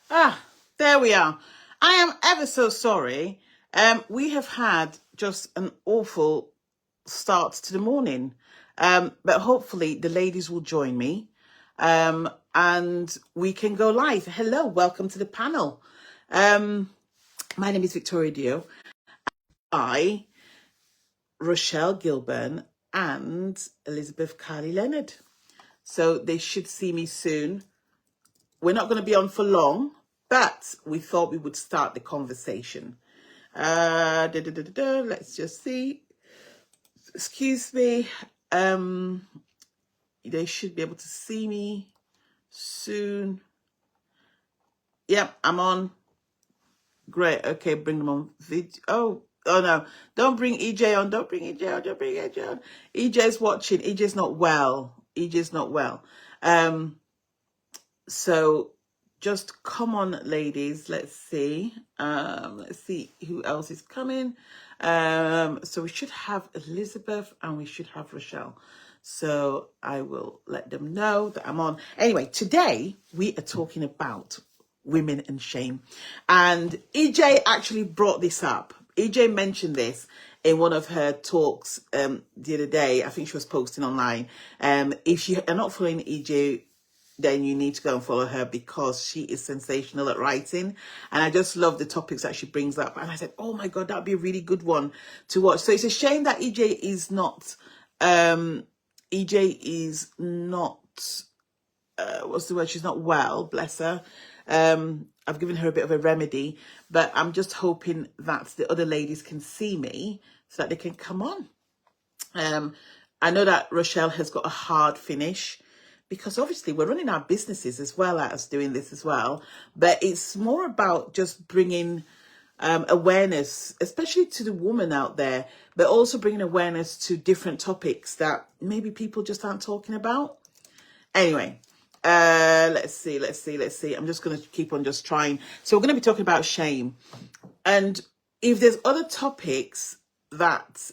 There we are. I am ever so sorry. We have had just an awful start to the morning. But hopefully the ladies will join me. And we can go live. Hello, welcome to the panel. My name is Victoria Dioh. I, Rochelle Gilburn, and Elizabeth Carly Leonard. So they should see me soon. We're not going to be on for long, but we thought we would start the conversation. Let's just see. Excuse me. They should be able to see me soon. Yep, I'm on. Great. Okay, bring them on video. Oh no. Don't bring EJ on. Don't bring EJ on. Don't bring EJ on. EJ's watching. EJ's not well. EJ's not well. So just come on, ladies. Let's see. Let's see who else is coming. So we should have Elizabeth and we should have Rochelle. So I will let them know that I'm on. Anyway, today we are talking about women and shame. And EJ actually brought this up. EJ mentioned this in one of her talks the other day. I think she was posting online. If you are not following EJ, then you need to go and follow her because she is sensational at writing. And I just love the topics that she brings up. And I said, oh my God, that'd be a really good one to watch. So it's a shame that EJ is not, what's the word? She's not well, bless her. I've given her a bit of a remedy, but I'm just hoping that the other ladies can see me so that they can come on. I know that Rochelle has got a hard finish because obviously we're running our businesses as well as doing this as well. But it's more about just bringing awareness, especially to the woman out there, but also bringing awareness to different topics that maybe people just aren't talking about. Anyway, let's see. I'm just going to keep on just trying. So we're going to be talking about shame. And if there's other topics that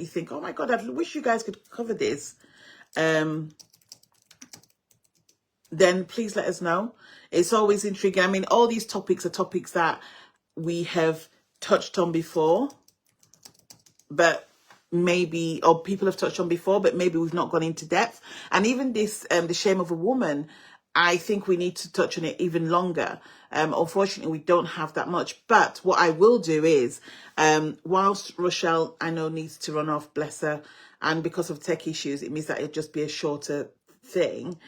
you think, oh my God, I wish you guys could cover this, then please let us know. It's always intriguing. I mean, all these topics are topics that we have touched on before, but maybe, or people have touched on before, but maybe we've not gone into depth. And even this, the shame of a woman, I think we need to touch on it even longer. Unfortunately, we don't have that much. But what I will do is, whilst Rochelle, I know, needs to run off, bless her, and because of tech issues, it means that it'll just be a shorter thing.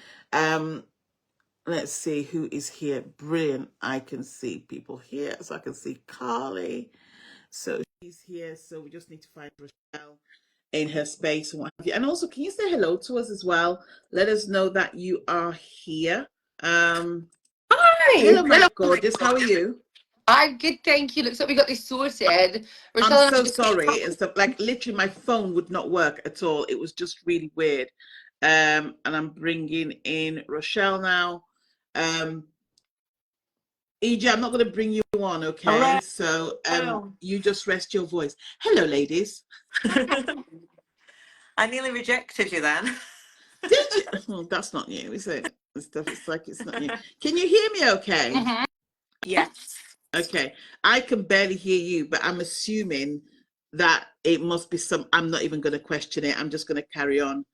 Let's see who is here. Brilliant. I can see people here. So I can see Carly. So she's here. So we just need to find Rochelle in her space and what have you. And also, can you say hello to us as well? Let us know that you are here. Hi. Hello, my gorgeous. How are you? I'm good, thank you. Looks like we got this sorted. Rochelle, I'm so sorry and stuff. Like literally, my phone would not work at all. It was just really weird. And I'm bringing in Rochelle now. EJ, I'm not going to bring you on, okay? Hello. So you just rest your voice. Hello, ladies. I nearly rejected you then. Did you? Oh, that's not new, is it? It's like it's not new. Can you hear me okay? Mm-hmm. Yes. Okay. I can barely hear you, but I'm assuming that it must be I'm not even going to question it. I'm just going to carry on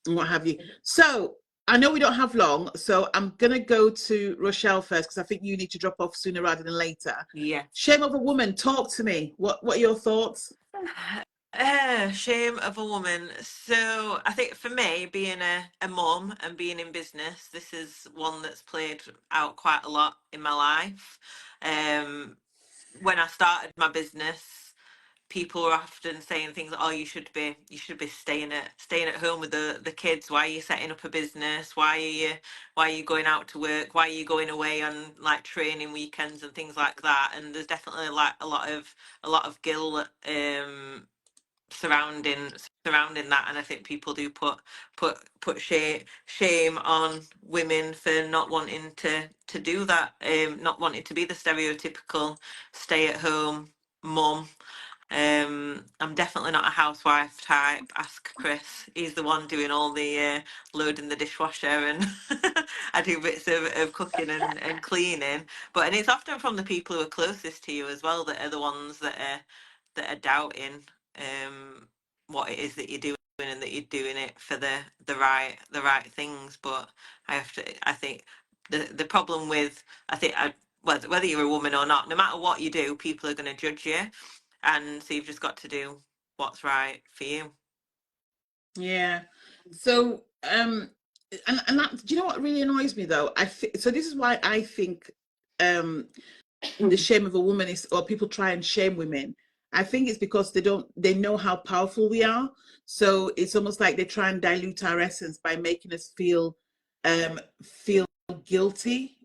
and what have you. So I know we don't have long, so I'm going to go to Rochelle first because I think you need to drop off sooner rather than later. Yeah. Shame of a woman, talk to me. What are your thoughts? Shame of a woman. So I think for me, being a mum and being in business, this is one that's played out quite a lot in my life. When I started my business, people were often saying things like, "Oh, you should be staying at home with the kids. Why are you setting up a business? Why are you going out to work? Why are you going away on like training weekends and things like that?" And there's definitely like a lot of guilt surrounding that, and I think people do put shame on women for not wanting to do that, not wanting to be the stereotypical stay at home mum. I'm definitely not a housewife type. Ask Chris. He's the one doing all the loading the dishwasher and I do bits of cooking and cleaning, and it's often from the people who are closest to you as well that are the ones that are doubting what it is that you're doing, and that you're doing it for the right things. But I think the problem with, whether you're a woman or not, no matter what you do, people are going to judge you, and so you've just got to do what's right for you. Yeah. So, and that, do you know what really annoys me though? So this is why I think the shame of a woman is, or people try and shame women. I think it's because they know how powerful we are. So it's almost like they try and dilute our essence by making us feel guilty,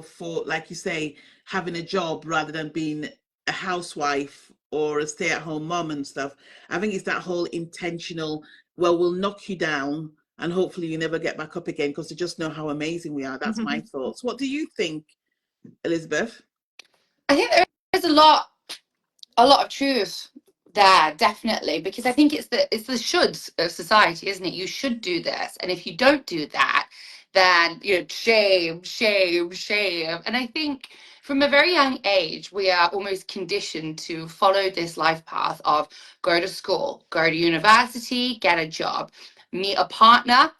for, like you say, having a job rather than being a housewife or a stay-at-home mom and stuff. I think it's that whole intentional, well, we'll knock you down and hopefully you never get back up again because they just know how amazing we are. That's my thoughts. What do you think, Elizabeth? I think there is a lot of truth there, definitely, because I think it's the shoulds of society, isn't it? You should do this, and if you don't do that, then shame, shame, shame. And I think from a very young age we are almost conditioned to follow this life path of go to school, go to university, get a job, meet a partner,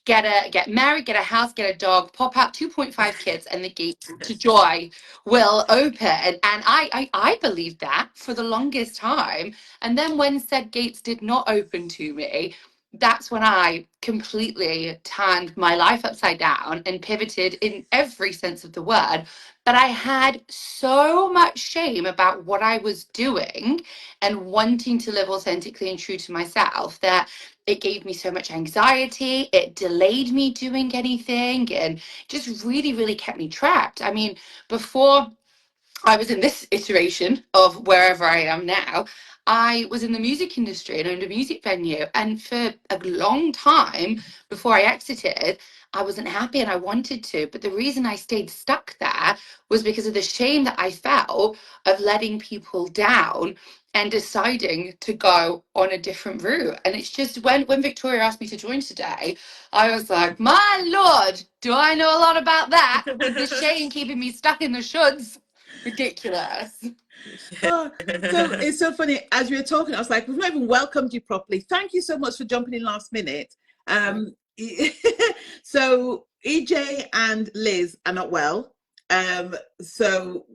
get married, get a house, get a dog, pop out 2.5 kids, and the gates to joy will open. And I believed that for the longest time. And then when said gates did not open to me, that's when I completely turned my life upside down and pivoted in every sense of the word. But I had so much shame about what I was doing and wanting to live authentically and true to myself that it gave me so much anxiety. It delayed me doing anything and just really, really kept me trapped. I mean, before I was in this iteration of wherever I am now, I was in the music industry and owned a music venue. And for a long time before I exited, I wasn't happy and I wanted to. But the reason I stayed stuck there was because of the shame that I felt of letting people down and deciding to go on a different route. And it's just when Victoria asked me to join today, I was like, my Lord, do I know a lot about that? Is the shame keeping me stuck in the shoulds? Ridiculous. Oh, so it's so funny. As we were talking, I was like, we've not even welcomed you properly. Thank you so much for jumping in last minute. So EJ and Liz are not well. So,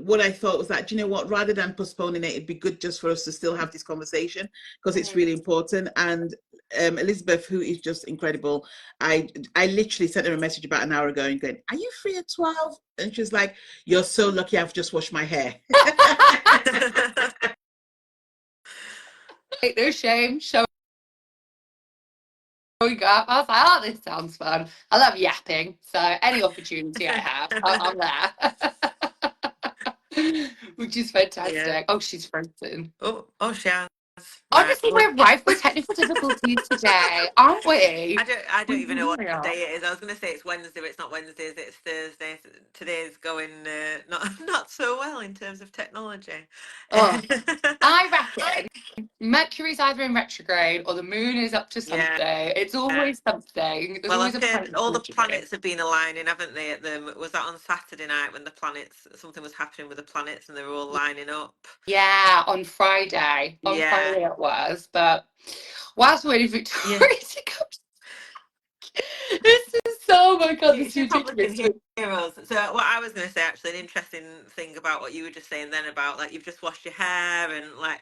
what I thought was that, do you know what, rather than postponing it, it'd be good just for us to still have this conversation because it's really important. And Elizabeth, who is just incredible, I literally sent her a message about an hour ago and going, are you free at 12? And she's like, you're so lucky I've just washed my hair. No shame. Showing up. I was like, oh, this sounds fun. I love yapping. So any opportunity I have, I'm there. Which is fantastic. Yeah. Oh, she's frozen. Oh, she has. Right. Honestly, we're rife with technical difficulties today, aren't we? I don't even know what We are. day it is. I was going to say it's Wednesday, but it's not Wednesday. It's Thursday. Today's going not so well in terms of technology. Oh, I reckon Mercury's either in retrograde or the moon is up to something. Yeah. It's always something. There's Well, always I've a heard planet all the contributing. planets have been aligning, haven't they? Was that on Saturday night when something was happening with the planets and they were all lining up? Yeah, on Friday. On Yeah. Friday it was. But whilst waiting for Yeah. Victoria to come, this is so, oh my God, this You is probably can ridiculous. hear us. So what I was going to say, actually, an interesting thing about what you were just saying then about like you've just washed your hair and like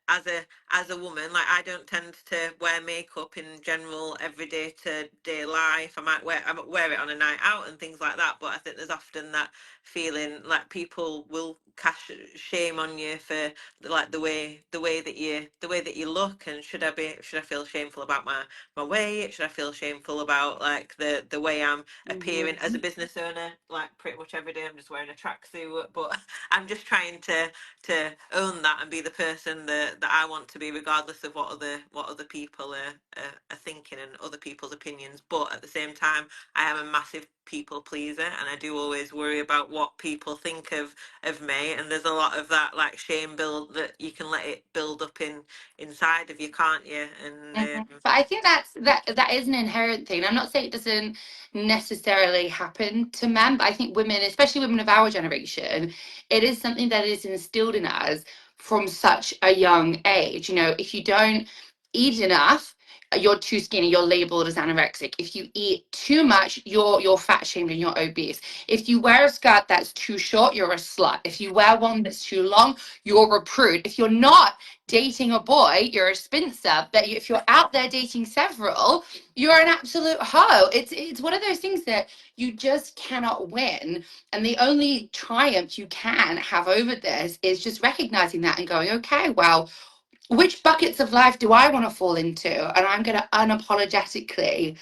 as a woman, like I don't tend to wear makeup in general everyday to day life. I might wear it on a night out and things like that. But I think there's often that feeling like people will cast shame on you for like the way that you look. And should I feel shameful about my weight? Should I feel shameful about like the way I'm appearing as a business toner like pretty much every day. I'm just wearing a tracksuit, but I'm just trying to own that and be the person that I want to be, regardless of what other people are thinking and other people's opinions. But at the same time, I am a massive people pleaser, and I do always worry about what people think of me. And there's a lot of that like shame build that you can let it build up inside of you, can't you? And But I think that is an inherent thing. I'm not saying it doesn't necessarily happen to men, but I think women, especially women of our generation, it is something that is instilled in us from such a young age. You know, if you don't eat enough, you're too skinny, you're labeled as anorexic. If you eat too much, you're fat shamed and you're obese. If you wear a skirt that's too short, you're a slut. If you wear one that's too long, you're a prude. If you're not dating a boy, you're a spinster. But if you're out there dating several, you're an absolute hoe. It's one of those things that you just cannot win. And the only triumph you can have over this is just recognizing that and going, okay, well, which buckets of life do I want to fall into? And I'm going to unapologetically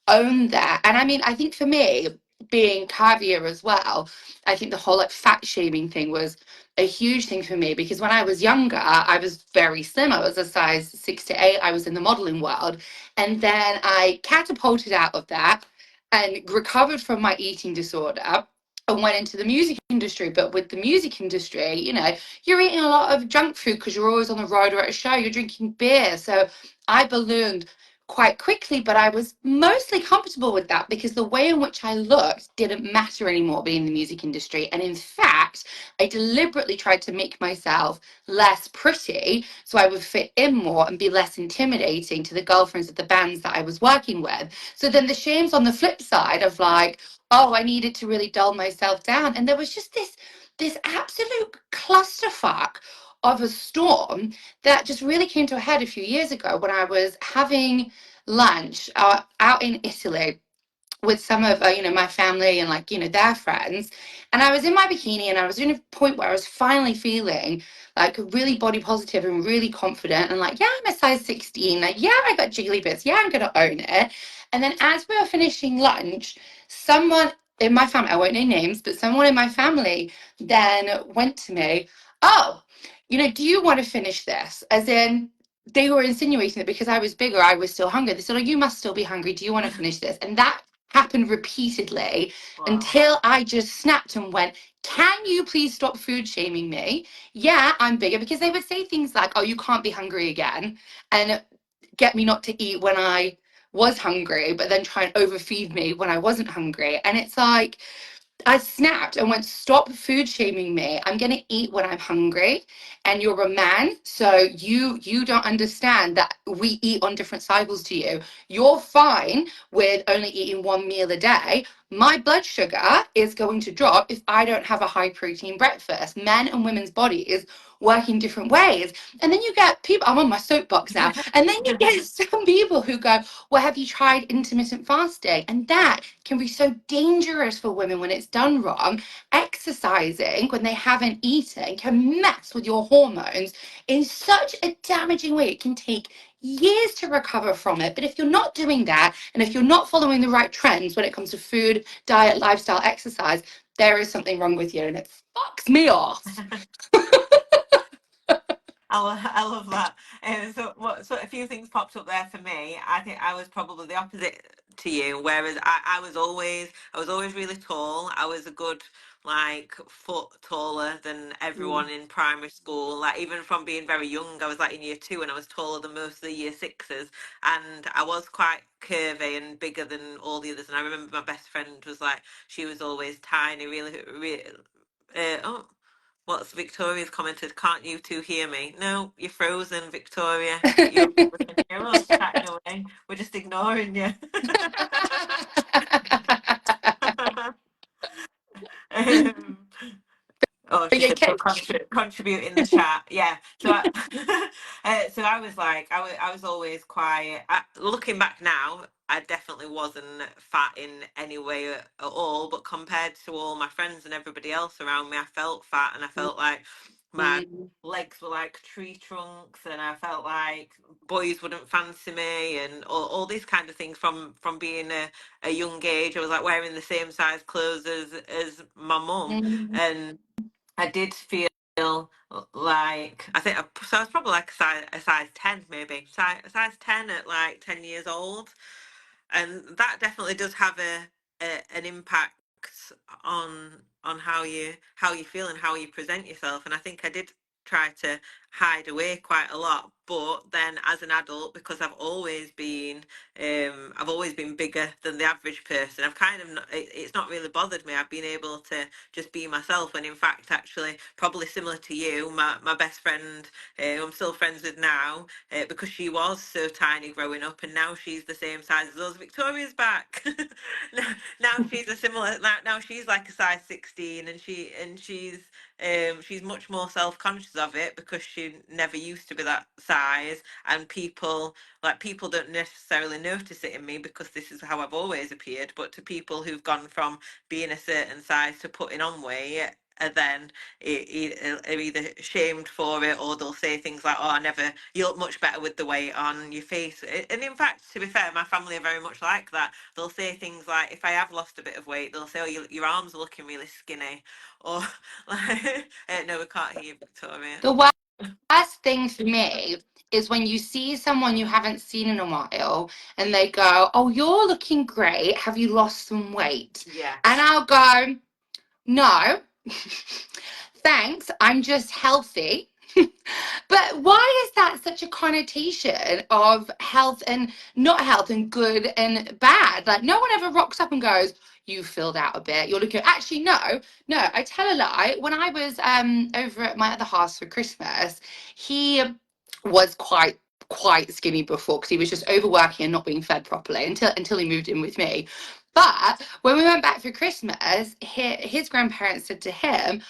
own that. And I mean, I think for me, being caviar as well, I think the whole like fat shaming thing was a huge thing for me because when I was younger, I was very slim. I was a size 6 to 8. I was in the modeling world. And then I catapulted out of that and recovered from my eating disorder and went into the music industry. But with the music industry, you know, you're eating a lot of junk food because you're always on the road or at a show, you're drinking beer. So I ballooned quite quickly, but I was mostly comfortable with that because the way in which I looked didn't matter anymore being in the music industry. And in fact, I deliberately tried to make myself less pretty so I would fit in more and be less intimidating to the girlfriends of the bands that I was working with. So then the shame's on the flip side of like, oh, I needed to really dull myself down. And there was just this absolute clusterfuck of a storm that just really came to a head a few years ago when I was having lunch out in Italy with some of my family and like their friends, and I was in my bikini and I was in a point where I was finally feeling like really body positive and really confident and like, yeah, I'm a size 16, like, yeah, I got jiggly bits, yeah, I'm gonna own it. And then as we were finishing lunch, someone in my family, I won't name names, but someone in my family then went to me, oh, do you want to finish this? As in, they were insinuating that because I was bigger, I was still hungry. They said, oh, you must still be hungry. Do you want to finish this? And that happened repeatedly wow. until I just snapped and went, can you please stop food shaming me? Yeah, I'm bigger. Because they would say things like, oh, you can't be hungry again, and get me not to eat when I was hungry, but then try and overfeed me when I wasn't hungry. And it's like, I snapped and went, stop food shaming me. I'm going to eat when I'm hungry. And you're a man, so you don't understand that we eat on different cycles to you. You're fine with only eating one meal a day. My blood sugar is going to drop if I don't have a high protein breakfast. Men and women's bodies work in different ways. And then you get people, I'm on my soapbox now, and then you get some people who go, well, have you tried intermittent fasting? And that can be so dangerous for women when it's done wrong. Exercising when they haven't eaten can mess with your hormones in such a damaging way. It can take years to recover from it. But if you're not doing that, and if you're not following the right trends when it comes to food, diet, lifestyle, exercise, there is something wrong with you, and it fucks me off. I love that. So a few things popped up there for me. I think I was probably the opposite to you, whereas I was always really tall. I was a good like foot taller than everyone in primary school. Like even from being very young, I was like in year 2 and I was taller than most of the year 6s, and I was quite curvy and bigger than all the others. And I remember my best friend was like, she was always tiny, really, really. Oh, what's Victoria's commented? Can't you two hear me? No, you're frozen, Victoria. You're hear us chatting away. We're just ignoring you. um, Oh, she said Okay. to contribute in the chat. Yeah. So so I was like, I was always quiet. Looking back now, I definitely wasn't fat in any way at all. But compared to all my friends and everybody else around me, I felt fat, and I felt like my legs were like tree trunks, and I felt like boys wouldn't fancy me, and all these kind of things from being a young age. I was like wearing the same size clothes as my mum, Mm. and I did feel like so I was probably like a size 10, maybe a size 10 at like 10 years old, and that definitely does have an impact on how you feel and how you present yourself. And I think I did try to hide away quite a lot, but then as an adult, because I've always been bigger than the average person, I've kind of not, it's not really bothered me. I've been able to just be myself, and in fact, actually, probably similar to you, my best friend, who I'm still friends with now, because she was so tiny growing up, and now she's the same size as us. Victoria's back. Now she's a similar. Now she's like a size 16, and she's much more self-conscious of it because she never used to be that size, and people don't necessarily notice it in me because this is how I've always appeared. But to people who've gone from being a certain size to putting on weight, and then are either shamed for it, or they'll say things like, "Oh, you look much better with the weight on your face." And in fact, to be fair, my family are very much like that. They'll say things like, if I have lost a bit of weight, they'll say, "Oh, your arms are looking really skinny," or like, "No, we can't hear you, Victoria." The worst thing for me is when you see someone you haven't seen in a while and they go, "Oh, you're looking great. Have you lost some weight?" Yeah. And I'll go, "No, thanks. I'm just healthy." But why is that such a connotation of health and not health and good and bad? Like, no one ever rocks up and goes, "You filled out a bit. You're looking." Actually, no. I tell a lie. When I was over at my other house for Christmas, he was quite skinny before because he was just overworking and not being fed properly until he moved in with me. But when we went back for Christmas, his grandparents said to him,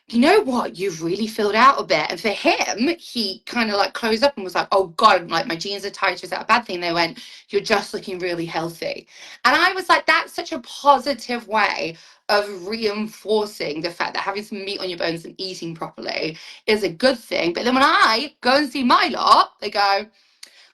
"You know what, you've really filled out a bit." And for him, he kind of like closed up and was like, "Oh God, like my jeans are tight. Is that a bad thing?" They went, "You're just looking really healthy." And I was like, that's such a positive way of reinforcing the fact that having some meat on your bones and eating properly is a good thing. But then when I go and see my lot, they go,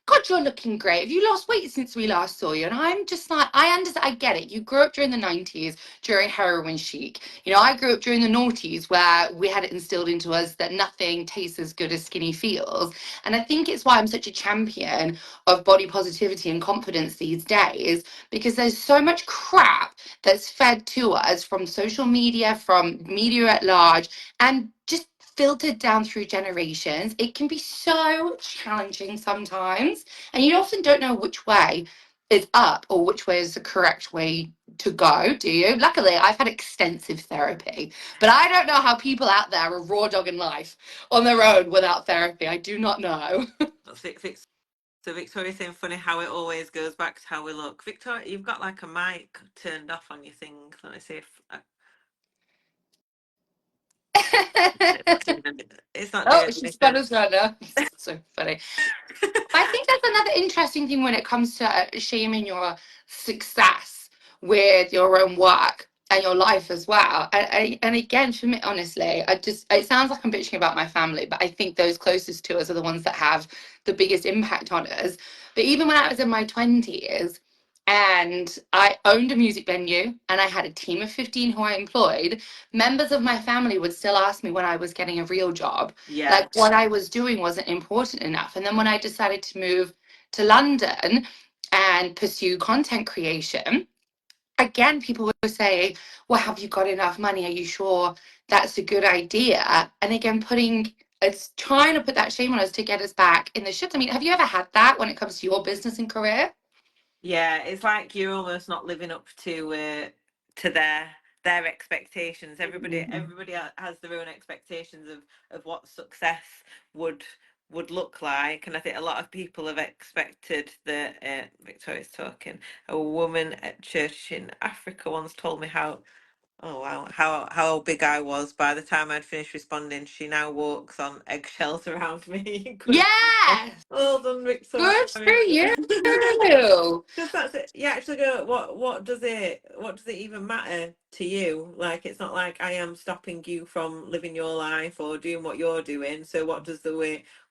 "God, you're looking great. Have you lost weight since we last saw you?" And I'm just like, I understand, I get it. You grew up during the 90s, during heroin chic. I grew up during the noughties where we had it instilled into us that nothing tastes as good as skinny feels. And I think it's why I'm such a champion of body positivity and confidence these days, because there's so much crap that's fed to us from social media, from media at large, and just filtered down through generations. It can be so challenging sometimes, and you often don't know which way is up or which way is the correct way to go, do you? Luckily, I've had extensive therapy, but I don't know how people out there are raw dogging life on their own without therapy. I do not know. So Victoria's saying, funny how it always goes back to how we look. Victoria, you've got like a mic turned off on your thing. Let me see if it's not Oh, doing she's spun anything. us right now. So funny. I think that's another interesting thing when it comes to shaming your success with your own work and your life as well. And again, for me, honestly, it sounds like I'm bitching about my family, but I think those closest to us are the ones that have the biggest impact on us. But even when I was in my 20s, and I owned a music venue and I had a team of 15 who I employed, members of my family would still ask me when I was getting a real job. Yeah. Like what I was doing wasn't important enough. And then when I decided to move to London and pursue content creation, again, people were saying, "Well, have you got enough money? Are you sure that's a good idea?" And again, it's trying to put that shame on us to get us back in the shit. I mean, have you ever had that when it comes to your business and career? Yeah, it's like you're almost not living up to their expectations. Everybody has their own expectations of what success would look like, and I think a lot of people have expected that. Victoria's talking. A woman at church in Africa once told me how. Oh wow, how big I was. By the time I'd finished responding, she now walks on eggshells around me. Yes. Well done, Victoria. Good for you. Because that's it. Yeah, actually go, what does it even matter to you? Like, it's not like I am stopping you from living your life or doing what you're doing. So what does the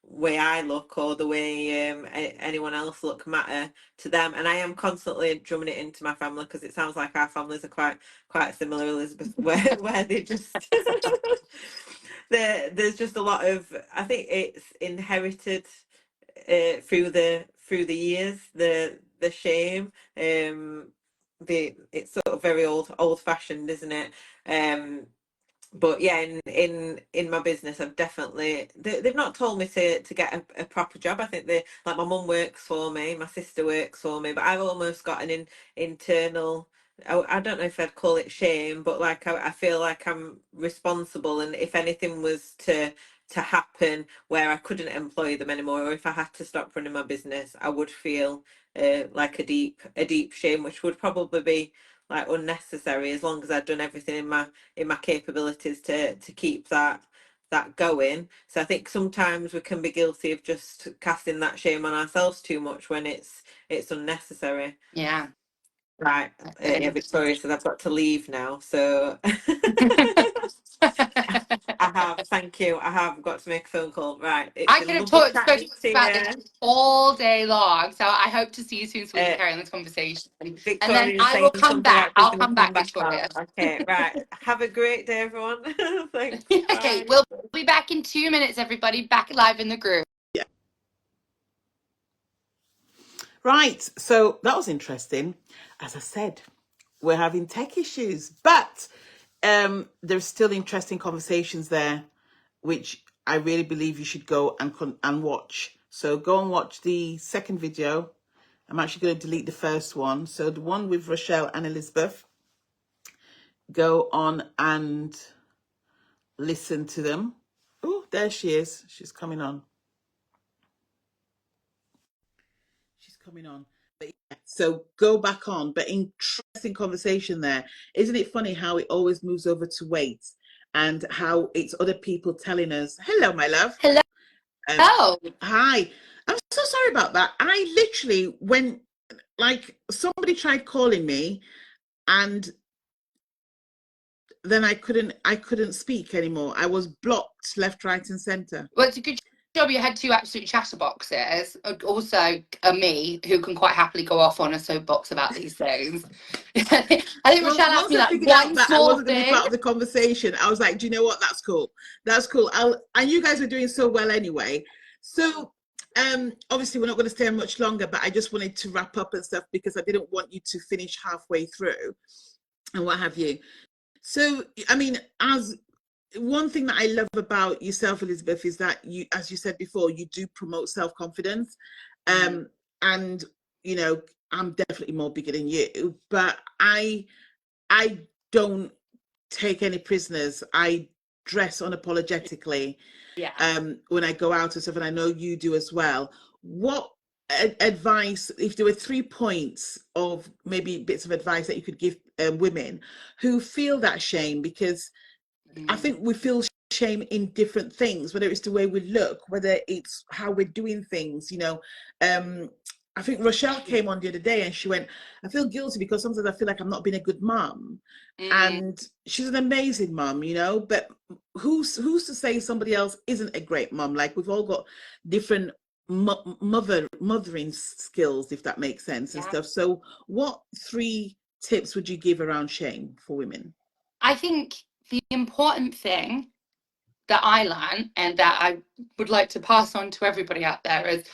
way I look or the way anyone else look matter to them? And I am constantly drumming it into my family, because it sounds like our families are quite similar, Elizabeth, where they just there's just a lot of, I think it's inherited through the years, the shame. It's sort of very old fashioned, isn't it? But yeah, in my business, I've definitely, they've not told me to get a proper job. I think they, like, my mum works for me, my sister works for me, but I've almost got an internal, I don't know if I'd call it shame, but like I feel like I'm responsible, and if anything was to happen where I couldn't employ them anymore, or if I had to stop running my business, I would feel like a deep shame, which would probably be like unnecessary, as long as I'd done everything in my capabilities to keep that going. So I think sometimes we can be guilty of just casting that shame on ourselves too much when it's unnecessary. Yeah. Right. Yeah, Victoria says I've got to leave now. So I have, thank you. I have got to make a phone call. Right. It's I been could have lovely spoken chatting to about this you. all day long. So I hope to see you soon so we can Uh, carry on this conversation. And then Victoria's I will saying come something back. like she's I'll going to come come back, back on. Victoria. Okay, right. Have a great day, everyone. Thanks. Okay, Bye. we'll be back in 2 minutes, everybody. Back live in the group. Right, so that was interesting. As I said, we're having tech issues, but there's still interesting conversations there, which I really believe you should go and watch. So go and watch the second video. I'm actually going to delete the first one. So the one with Rochelle and Elizabeth, go on and listen to them. Oh, there she is. She's coming on. She's coming on. But yeah, so go back on. But interesting conversation there. Isn't it funny how it always moves over to weight, and how it's other people telling us, hello, my love. Hello. Hi. I'm so sorry about that. I literally, when like somebody tried calling me, and then I couldn't speak anymore. I was blocked left, right, and center. Well, it's a good job you had two absolute chatterboxes. Also, me, who can quite happily go off on a soapbox about these things. I think Well, Rochelle asked once me I like figured out one that I small wasn't going to be thing. part of the conversation, I was like, do you know what? That's cool. That's cool. And you guys are doing so well anyway. So obviously we're not going to stay on much longer, but I just wanted to wrap up and stuff, because I didn't want you to finish halfway through and what have you. So, I mean, as one thing that I love about yourself, Elizabeth, is that you, as you said before, you do promote self-confidence. And, you know, I'm definitely more bigger than you, but I don't take any prisoners. I dress unapologetically Yeah. when I go out and stuff, and I know you do as well. What advice, if there were 3 points of maybe bits of advice that you could give women who feel that shame? Because I think we feel shame in different things, whether it's the way we look, whether it's how we're doing things, you know. I think Rochelle came on the other day and she went, I feel guilty because sometimes I feel like I'm not being a good mom. And she's an amazing mom, you know, but who's to say somebody else isn't a great mom? Like, we've all got different mothering skills, if that makes sense, and stuff. So what 3 tips would you give around shame for women? I think the important thing that I learned and that I would like to pass on to everybody out there is,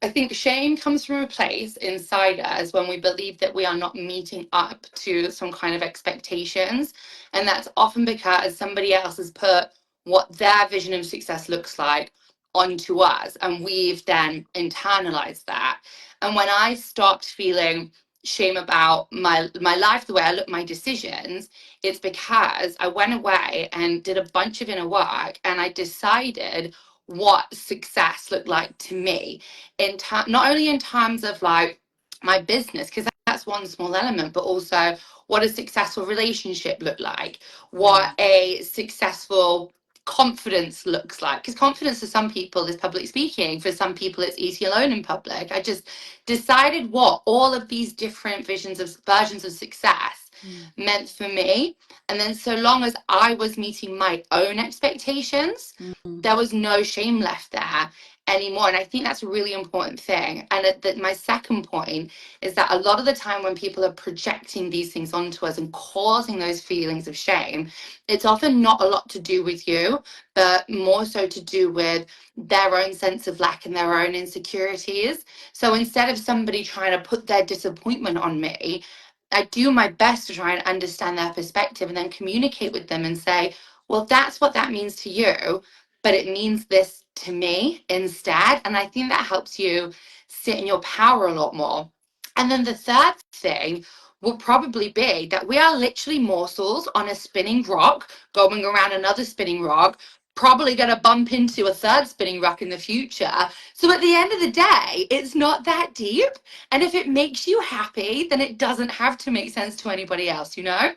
I think shame comes from a place inside us when we believe that we are not meeting up to some kind of expectations. And that's often because somebody else has put what their vision of success looks like onto us. And we've then internalized that. And when I stopped feeling shame about my life, the way I look, my decisions, it's because I went away and did a bunch of inner work, and I decided what success looked like to me, in not only in terms of like my business, because that's one small element, but also what a successful relationship looked like, what a successful confidence looks like, because confidence for some people is public speaking, for some people it's eating alone in public. I just decided what all of these different versions of success meant for me, and then so long as I was meeting my own expectations, there was no shame left there anymore. And I think that's a really important thing. And my second point is that a lot of the time when people are projecting these things onto us and causing those feelings of shame, it's often not a lot to do with you, but more so to do with their own sense of lack and their own insecurities. So instead of somebody trying to put their disappointment on me, I do my best to try and understand their perspective and then communicate with them and say, well, that's what that means to you, but it means this to me instead. And I think that helps you sit in your power a lot more. And then the third thing will probably be that we are literally morsels on a spinning rock going around another spinning rock, probably going to bump into a third spinning rock in the future. So at the end of the day, it's not that deep. And if it makes you happy, then it doesn't have to make sense to anybody else, you know?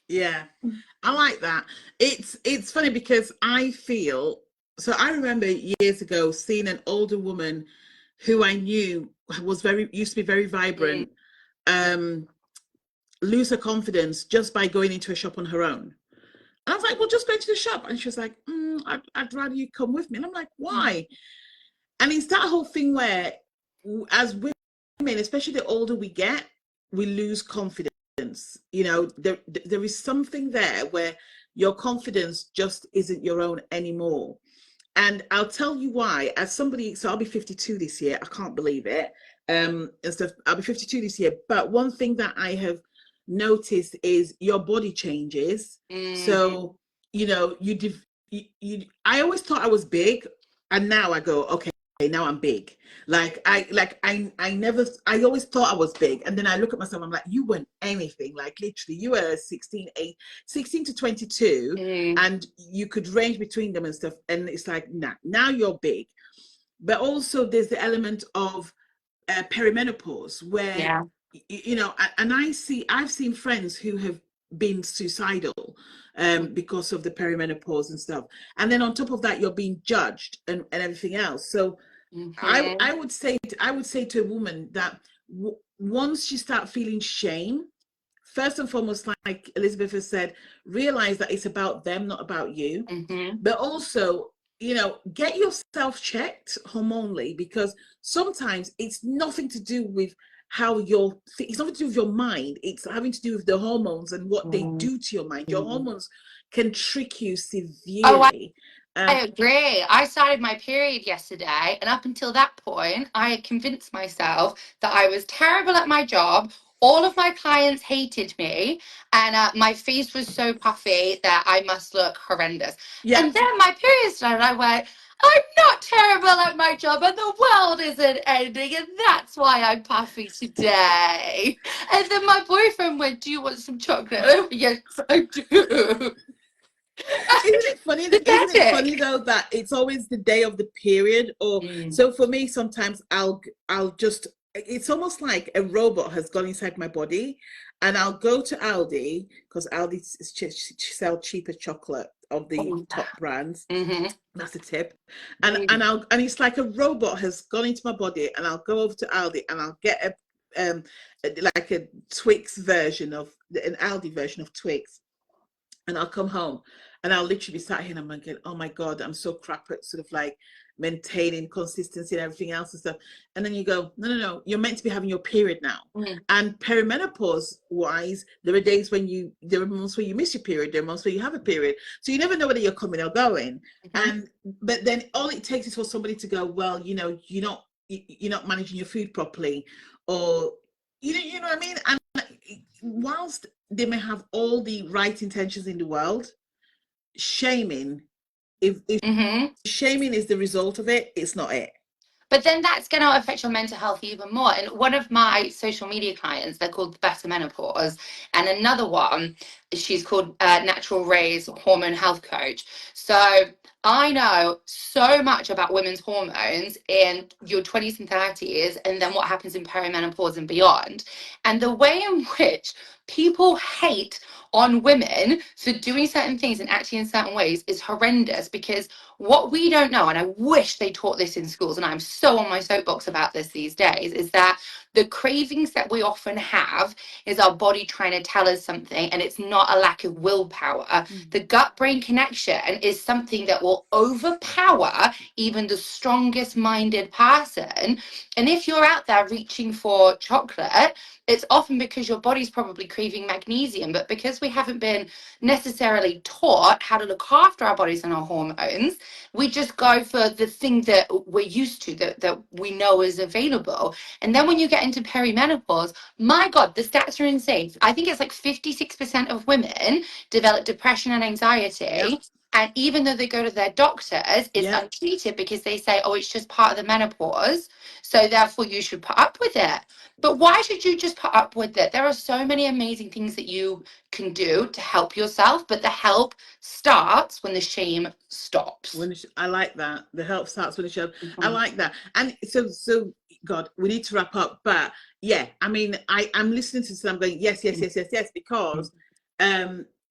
Yeah, I like that. It's funny because I feel so. I remember years ago seeing an older woman who I knew used to be very vibrant, lose her confidence just by going into a shop on her own. And I was like, well, just go to the shop. And she was like, I'd rather you come with me. And I'm like, why? And it's that whole thing where, as women, especially the older we get, we lose confidence. You know, there is something there where your confidence just isn't your own anymore. And I'll tell you why. As somebody, so I'll be 52 this year. I can't believe it. And stuff. I'll be 52 this year. But one thing that I have noticed is your body changes. So you know, I always thought I was big, and now I go, okay, now I'm big. I never, I always thought I was big, and then I look at myself, I'm like, you weren't anything. Like literally, you were 16 to 22, and you could range between them and stuff. And it's like, nah, now you're big. But also, there's the element of perimenopause where you know, and I've seen friends who have been suicidal because of the perimenopause and stuff, and then on top of that you're being judged and everything else. So I would say to a woman that once you start feeling shame, first and foremost, like Elizabeth has said, realize that it's about them, not about you. But also, you know, get yourself checked hormonally, because sometimes it's nothing to do with it's nothing to do with your mind. It's having to do with the hormones and what they do to your mind. Your hormones can trick you severely. I agree. I started my period yesterday, and up until that point, I had convinced myself that I was terrible at my job. All of my clients hated me, and my face was so puffy that I must look horrendous. Yeah. And then my period started, I went, I'm not terrible at my job, and the world isn't ending, and that's why I'm puffy today. And then my boyfriend went, do you want some chocolate? Oh, yes, I do. Isn't it funny though that it's always the day of the period? Or so for me, sometimes I'll just, it's almost like a robot has gone inside my body, and I'll go to Aldi, because Aldi sell cheaper chocolate of the top brands. That's a tip. And it's like a robot has gone into my body, and I'll go over to Aldi and I'll get like a Twix version of an Aldi version of Twix. And I'll come home and I'll literally be sat here and I'm like, oh my God, I'm so crap at sort of like maintaining consistency and everything else and stuff. And then you go, no, you're meant to be having your period now. And perimenopause wise, there are months where you miss your period, there are months where you have a period. So you never know whether you're coming or going. But then all it takes is for somebody to go, well, you know, you're not managing your food properly, or you know what I mean? And whilst they may have all the right intentions in the world, shaming, if shaming is the result of it, it's not it. But then that's going to affect your mental health even more. And one of my social media clients, they're called Better Menopause, and another one, she's called Natural Rays Hormone Health Coach. So I know so much about women's hormones in your 20s and 30s, and then what happens in perimenopause and beyond. And the way in which people hate on women for doing certain things and acting in certain ways is horrendous, because what we don't know, and I wish they taught this in schools, and I'm so on my soapbox about this these days, is that the cravings that we often have is our body trying to tell us something, and it's not a lack of willpower. The gut brain connection is something that will overpower even the strongest minded person. And if you're out there reaching for chocolate, it's often because your body's probably craving magnesium, but because we haven't been necessarily taught how to look after our bodies and our hormones, we just go for the thing that we're used to, that we know is available. And then when you get into perimenopause, my God, the stats are insane. I think it's like 56% of women develop depression and anxiety. Yep. And even though they go to their doctors, it's Yep. untreated because they say, oh, it's just part of the menopause, so therefore you should put up with it. But why should you just put up with it? There are so many amazing things that you can do to help yourself, but the help starts when the shame stops. I like that. The help starts when the shame. I like that. And so God, we need to wrap up. But yeah, I mean, I'm listening to this and I'm going, yes, because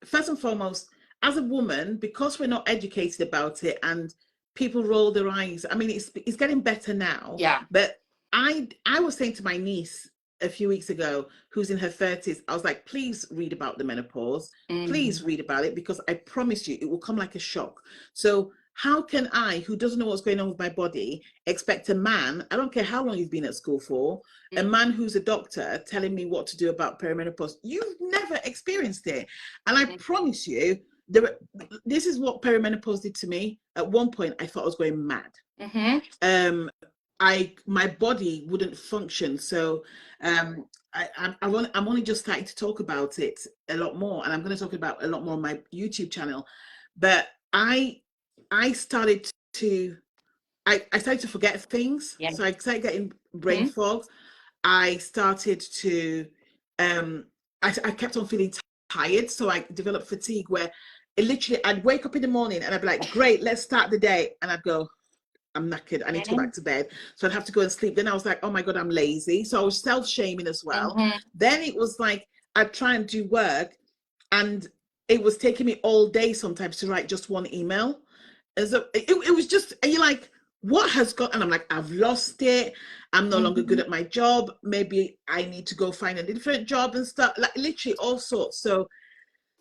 first and foremost, as a woman, because we're not educated about it and people roll their eyes. I mean, it's getting better now. Yeah. But I was saying to my niece a few weeks ago, who's in her 30s, I was like, please read about the menopause. Please read about it, because I promise you it will come like a shock. So how can I, who doesn't know what's going on with my body, expect a man, I don't care how long you've been at school for, a man who's a doctor telling me what to do about perimenopause? You've never experienced it. And I promise you, this is what perimenopause did to me. At one point, I thought I was going mad. My body wouldn't function. So I'm only just starting to talk about it a lot more, and I'm going to talk about a lot more on my YouTube channel. But I started to forget things. Yeah. So I started getting brain fog. I started to I kept on feeling tired, so I developed fatigue, where I'd wake up in the morning and I'd be like, great, let's start the day, and I'd go, I'm knackered, I need to go back to bed. So I'd have to go and sleep. Then I was like, oh my God, I'm lazy. So I was self-shaming as well. Then it was like, I'd try and do work, and it was taking me all day sometimes to write just one email. And so it was just, and you're like, what has got, and I'm like, I've lost it. I'm no longer good at my job. Maybe I need to go find a different job and stuff, like literally all sorts. So,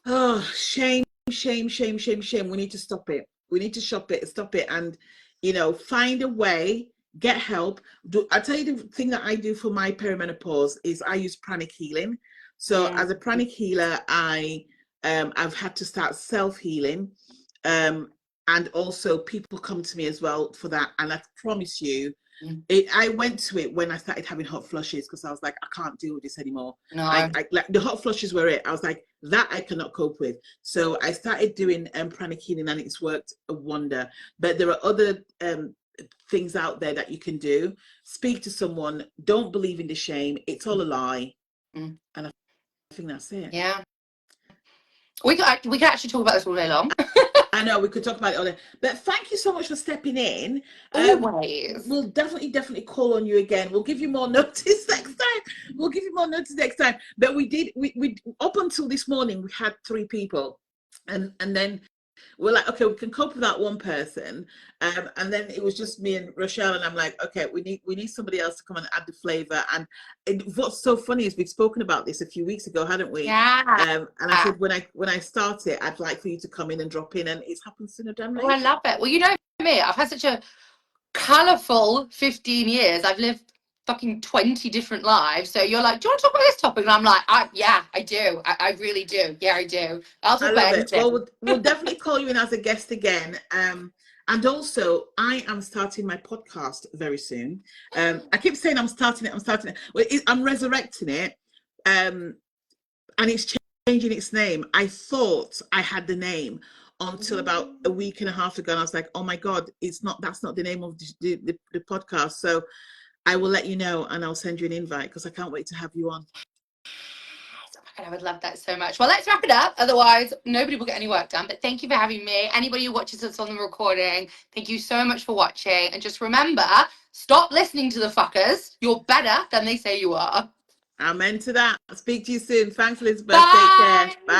oh, shame. We need to stop it. We need to stop it, and find a way, get help. I'll tell you the thing that I do for my perimenopause is I use Pranic Healing. So as a Pranic healer, I've had to start self-healing, and also people come to me as well for that. And I promise you, I went to it when I started having hot flushes, because I was like, I can't deal with this anymore. No. I like, the hot flushes were it. I was like, that I cannot cope with. So I started doing Pranic Healing, and it's worked a wonder. But there are other things out there that you can do. Speak to someone. Don't believe in the shame. It's all a lie. And I think that's it. Yeah. We could actually talk about this all day long. I know we could talk about it all day, but thank you so much for stepping in. Always. We'll definitely call on you again. We'll give you more notice next time. But we up until this morning we had 3 people, and then we're like, okay, we can cope with that one person, and then it was just me and Rochelle, and I'm like, okay, we need somebody else to come and add the flavor. And what's so funny is we've spoken about this a few weeks ago, hadn't we? Yeah. And I said, when I start it, I'd like for you to come in and drop in, and it's happened sooner than later. Oh, I love it. Well, you know me, I've had such a colourful 15 years. I've lived fucking 20 different lives. So you're like, do you want to talk about this topic? And I'm like, yeah, I do. I really do. Yeah, I do. I'll talk about anything. Well, we'll definitely call you in as a guest again. And also, I am starting my podcast very soon. I keep saying I'm starting it. Well, I'm resurrecting it. And it's changing its name. I thought I had the name until about a week and a half ago. And I was like, oh my God, that's not the name of the podcast. So I will let you know and I'll send you an invite because I can't wait to have you on. I would love that so much. Well, let's wrap it up. Otherwise, nobody will get any work done. But thank you for having me. Anybody who watches us on the recording, thank you so much for watching. And just remember, stop listening to the fuckers. You're better than they say you are. Amen to that. I'll speak to you soon. Thanks, Elizabeth. Bye. Take care. Bye.